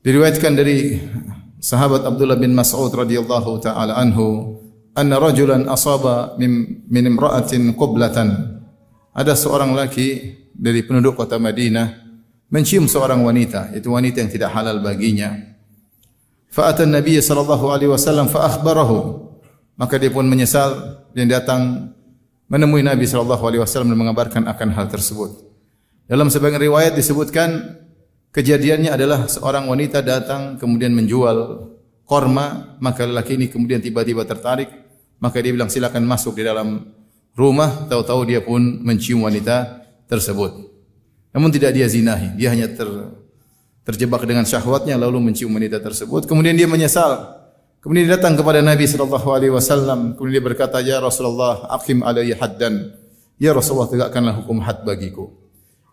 Diriwayatkan dari sahabat Abdullah bin Mas'ud radhiyallahu taala anhu, anna rajulan asaba min imra'atin qiblatan. Ada seorang laki dari penduduk kota Madinah mencium seorang wanita, itu wanita yang tidak halal baginya. Fa atan Nabi sallallahu alaihi wasallam fa akhbarahu. Maka dia pun menyesal dan datang menemui Nabi sallallahu alaihi wasallam dan mengabarkan akan hal tersebut. Dalam sebagian riwayat disebutkan kejadiannya adalah seorang wanita datang kemudian menjual korma, maka lelaki ini kemudian tiba-tiba tertarik, maka dia bilang silakan masuk di dalam rumah, tahu-tahu dia pun mencium wanita tersebut. Namun tidak dia zinahi, dia hanya terjebak dengan syahwatnya lalu mencium wanita tersebut. Kemudian dia menyesal. Kemudian dia datang kepada Nabi sallallahu alaihi wasallam, kemudian dia berkata, "Ya Rasulullah, aqim alayya haddan." Ya Rasulullah, tegakkanlah hukum had bagiku.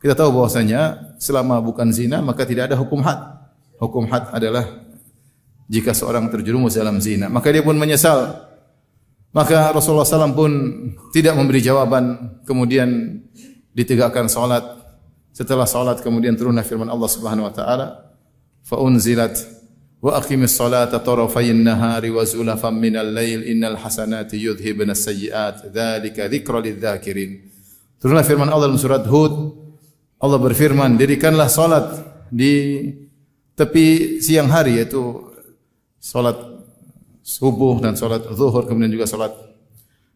Kita tahu bahwasanya selama bukan zina maka tidak ada hukum had. Hukum had adalah jika seorang terjerumus dalam zina. Maka dia pun menyesal. Maka Rasulullah SAW pun tidak memberi jawaban. Kemudian ditegakkan salat. Setelah salat kemudian turunlah firman Allah Subhanahu wa taala, "Fa unzilat wa aqimis salata tarafayn nahari wa zulafan minal lail innal hasanati yudhhibna as-sayyi'at dzalika dzikra lidz-dzakirin." Turunlah firman Allah dalam surat Hud. Allah berfirman, dirikanlah salat di tepi siang hari, yaitu salat subuh dan salat zuhur, kemudian juga salat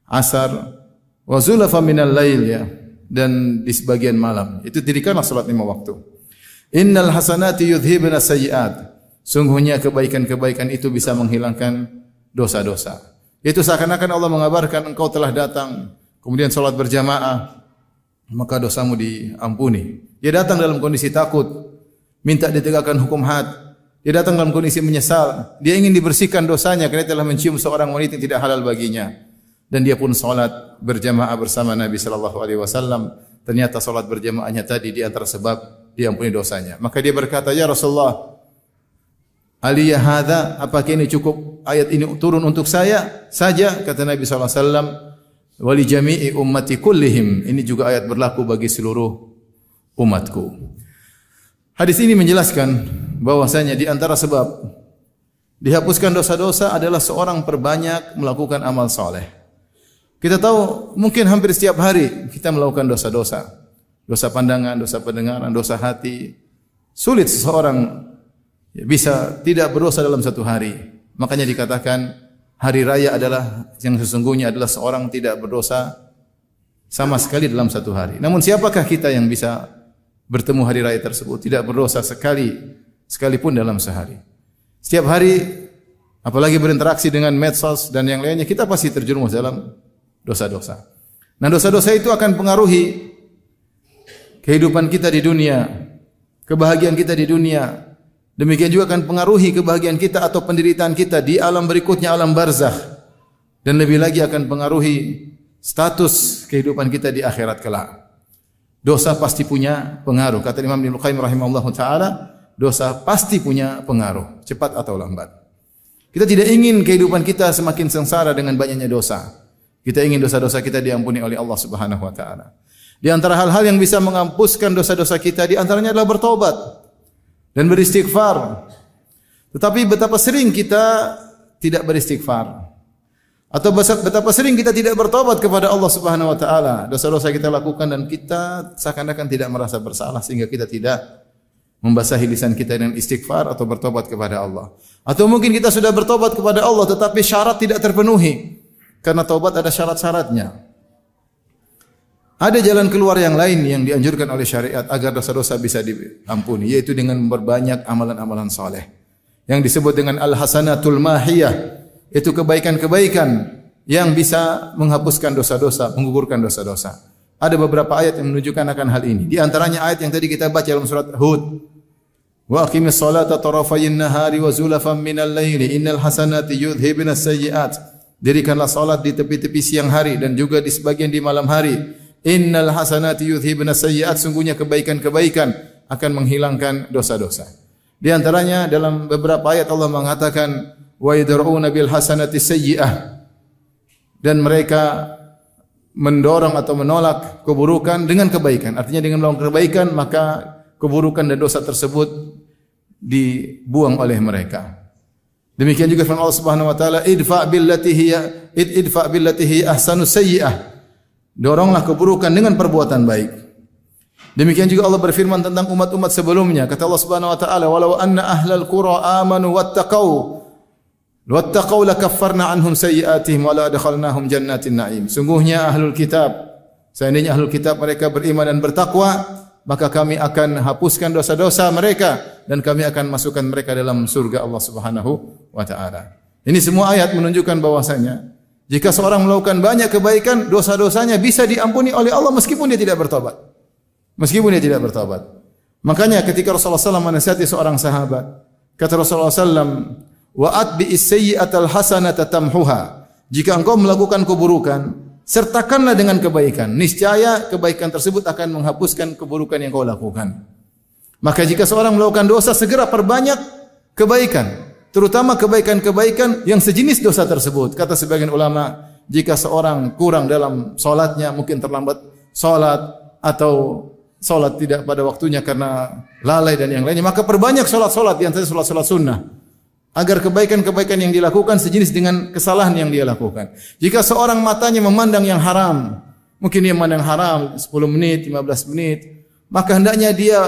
asar, wa zulafan minal lail, ya, dan di sebagian malam. Itu dirikanlah salat 5 waktu. Innal hasanati yudhhibna as-sayyi'at. Sungguhnya kebaikan-kebaikan itu bisa menghilangkan dosa-dosa. Itu seakan-akan Allah mengabarkan engkau telah datang, kemudian salat berjamaah, maka dosamu diampuni. Dia datang dalam kondisi takut, minta ditegakkan hukum had. Dia datang dalam kondisi menyesal. Dia ingin dibersihkan dosanya karena telah mencium seorang wanita yang tidak halal baginya. Dan dia pun salat berjamaah bersama Nabi sallallahu alaihi wasallam. Ternyata salat berjamaahnya tadi di antara sebab diampuni dosanya. Maka dia berkata, "Ya Rasulullah, aliyah hadza, apakah ini cukup ayat ini turun untuk saya saja?" Kata Nabi sallallahu alaihi wasallam, "Wa li jami'i ummati kullihim." Ini juga ayat berlaku bagi seluruh umatku. Hadis ini menjelaskan bahwasanya di antara sebab dihapuskan dosa-dosa adalah seorang perbanyak melakukan amal saleh. Kita tahu mungkin hampir setiap hari kita melakukan dosa-dosa. Dosa pandangan, dosa pendengaran, dosa hati. Sulit seseorang bisa tidak berdosa dalam satu hari. Makanya dikatakan hari raya adalah yang sesungguhnya adalah seorang tidak berdosa sama sekali dalam satu hari. Namun siapakah kita yang bisa bertemu hari raya tersebut tidak berdosa sekalipun dalam sehari? Setiap hari, apalagi berinteraksi dengan medsos dan yang lainnya, kita pasti terjerumus dalam dosa-dosa. Nah, dosa-dosa itu akan pengaruhi kehidupan kita di dunia, kebahagiaan kita di dunia. Demikian juga akan pengaruhi kebahagiaan kita atau penderitaan kita di alam berikutnya, alam barzakh. Dan lebih lagi akan pengaruhi status kehidupan kita di akhirat kelak. Dosa pasti punya pengaruh. Kata Imam Ibnu Qayyim rahimahullahu taala, dosa pasti punya pengaruh, cepat atau lambat. Kita tidak ingin kehidupan kita semakin sengsara dengan banyaknya dosa. Kita ingin dosa-dosa kita diampuni oleh Allah Subhanahu wa taala. Di antara hal-hal yang bisa menghapuskan dosa-dosa kita di antaranya adalah bertobat dan beristighfar. Tetapi betapa sering kita tidak beristighfar, atau betapa sering kita tidak bertobat kepada Allah Subhanahu wa taala. Dosa-dosa kita lakukan dan kita seakan-akan tidak merasa bersalah sehingga kita tidak membasahi lisan kita dengan istighfar atau bertobat kepada Allah. Atau mungkin kita sudah bertobat kepada Allah tetapi syarat tidak terpenuhi. Karena taubat ada syarat-syaratnya. Ada jalan keluar yang lain yang dianjurkan oleh syariat agar dosa-dosa bisa diampuni, yaitu dengan memperbanyak amalan-amalan saleh. Yang disebut dengan al-hasanatul mahiyah, itu kebaikan-kebaikan yang bisa menghapuskan dosa-dosa, menggugurkan dosa-dosa. Ada beberapa ayat yang menunjukkan akan hal ini. Di antaranya ayat yang tadi kita baca dalam surat Hud. Wa aqimis salata tarafayn nahari wa zulafan minal laili innal hasanati yudhhibna as-sayyi'at. Dirikanlah salat di tepi-tepi siang hari dan juga di sebagian di malam hari. Innal hasanati yudhhibna as-sayyi'at. Sungguhnya kebaikan-kebaikan akan menghilangkan dosa-dosa. Di antaranya dalam beberapa ayat Allah mengatakan wa yadra'una bil hasanati sayyi'ah, dan mereka mendorong atau menolak keburukan dengan kebaikan. Artinya dengan melakukan kebaikan maka keburukan dan dosa tersebut dibuang oleh mereka. Demikian juga firman Allah Subhanahu wa taala, idfa billati hiya ahsanu sayyi'ah. Doronglah keburukan dengan perbuatan baik. Demikian juga Allah berfirman tentang umat-umat sebelumnya. Kata Allah Subhanahu wa taala, walau anna ahlal qura amanu wattaqau lakaffarna anhum sayyi'atihim wa la adkhalnahum jannatin na'im. Sungguhnya ahlul kitab, seandainya ahlul kitab mereka beriman dan bertakwa, maka kami akan hapuskan dosa-dosa mereka dan kami akan masukkan mereka dalam surga Allah Subhanahu wa taala. Ini semua ayat menunjukkan bahwasanya jika seorang melakukan banyak kebaikan, dosa-dosanya bisa diampuni oleh Allah meskipun dia tidak bertobat. Meskipun dia tidak bertobat. Makanya ketika Rasulullah SAW menasihati seorang sahabat, kata Rasulullah SAW, wa atbi'is sayyi'atal hasanata tamhuha. Jika engkau melakukan keburukan, sertakanlah dengan kebaikan. Niscaya kebaikan tersebut akan menghapuskan keburukan yang kau lakukan. Maka jika seorang melakukan dosa, segera perbanyak kebaikan. Terutama kebaikan-kebaikan yang sejenis dosa tersebut. Kata sebagian ulama, jika seorang kurang dalam solatnya, mungkin terlambat solat, atau solat tidak pada waktunya karena lalai dan yang lainnya, maka perbanyak solat-solat, yang tadi solat-solat sunnah. Agar kebaikan-kebaikan yang dilakukan sejenis dengan kesalahan yang dia lakukan. Jika seorang matanya memandang yang haram, mungkin dia memandang haram 10 menit, 15 menit, maka hendaknya dia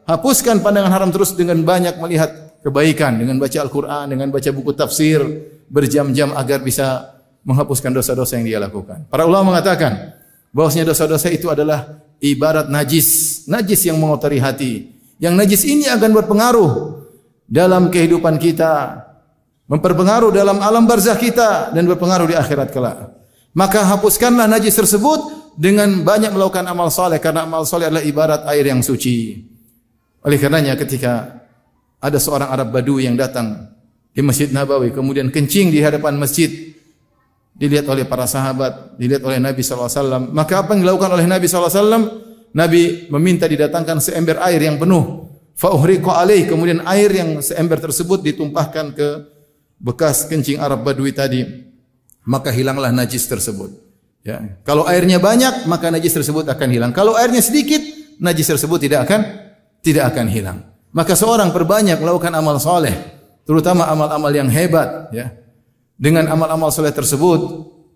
hapuskan pandangan haram terus dengan banyak melihat kebaikan, dengan baca Al-Quran, dengan baca buku tafsir, berjam-jam agar bisa menghapuskan dosa-dosa yang dia lakukan. Para ulama mengatakan, bahwasanya dosa-dosa itu adalah ibarat najis, najis yang mengotori hati. Yang najis ini akan berpengaruh dalam kehidupan kita, memperpengaruh dalam alam barzakh kita, dan berpengaruh di akhirat kelak. Maka hapuskanlah najis tersebut dengan banyak melakukan amal saleh, karena amal saleh adalah ibarat air yang suci. Oleh karenanya ketika ada seorang Arab Badui yang datang di Masjid Nabawi, kemudian kencing di hadapan masjid, dilihat oleh para sahabat, dilihat oleh Nabi SAW. Maka apa yang dilakukan oleh Nabi SAW? Nabi meminta didatangkan seember air yang penuh. Fa'uhriqa alaih, kemudian air yang seember tersebut ditumpahkan ke bekas kencing Arab Badui tadi. Maka hilanglah najis tersebut. Ya. Kalau airnya banyak, maka najis tersebut akan hilang. Kalau airnya sedikit, najis tersebut tidak akan hilang. Maka seorang perbanyak melakukan amal soleh, terutama amal-amal yang hebat, ya. Dengan amal-amal soleh tersebut,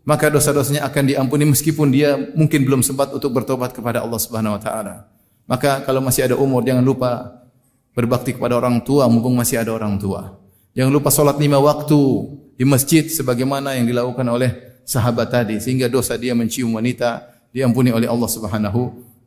maka dosa-dosanya akan diampuni meskipun dia mungkin belum sempat untuk bertobat kepada Allah Subhanahu wa taala. Maka kalau masih ada umur, jangan lupa berbakti kepada orang tua mumpung masih ada orang tua. Jangan lupa salat 5 waktu di masjid sebagaimana yang dilakukan oleh sahabat tadi, sehingga dosa dia mencium wanita diampuni oleh Allah Subhanahu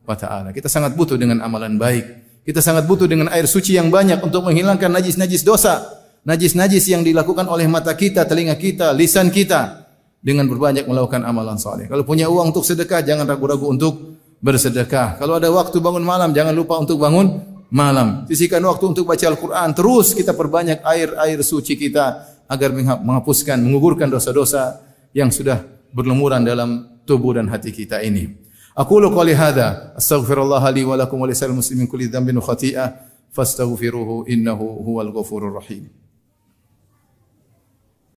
wa taala. Kita sangat butuh dengan amalan baik. Kita sangat butuh dengan air suci yang banyak untuk menghilangkan najis-najis dosa, najis-najis yang dilakukan oleh mata kita, telinga kita, lisan kita, dengan berbanyak melakukan amalan saleh. Kalau punya uang untuk sedekah, jangan ragu-ragu untuk bersedekah. Kalau ada waktu bangun malam, jangan lupa untuk bangun malam. Sisihkan waktu untuk baca Al-Quran. Terus kita perbanyak air suci kita agar menghapuskan, mengugurkan dosa-dosa yang sudah berlumuran dalam tubuh dan hati kita ini. Aqulu qouli hadza astaghfirullah li wa lakum wa lisal muslimin kulli dhanbin wa khati'ah fastaghfiruhu innahu huwal ghafurur rahim.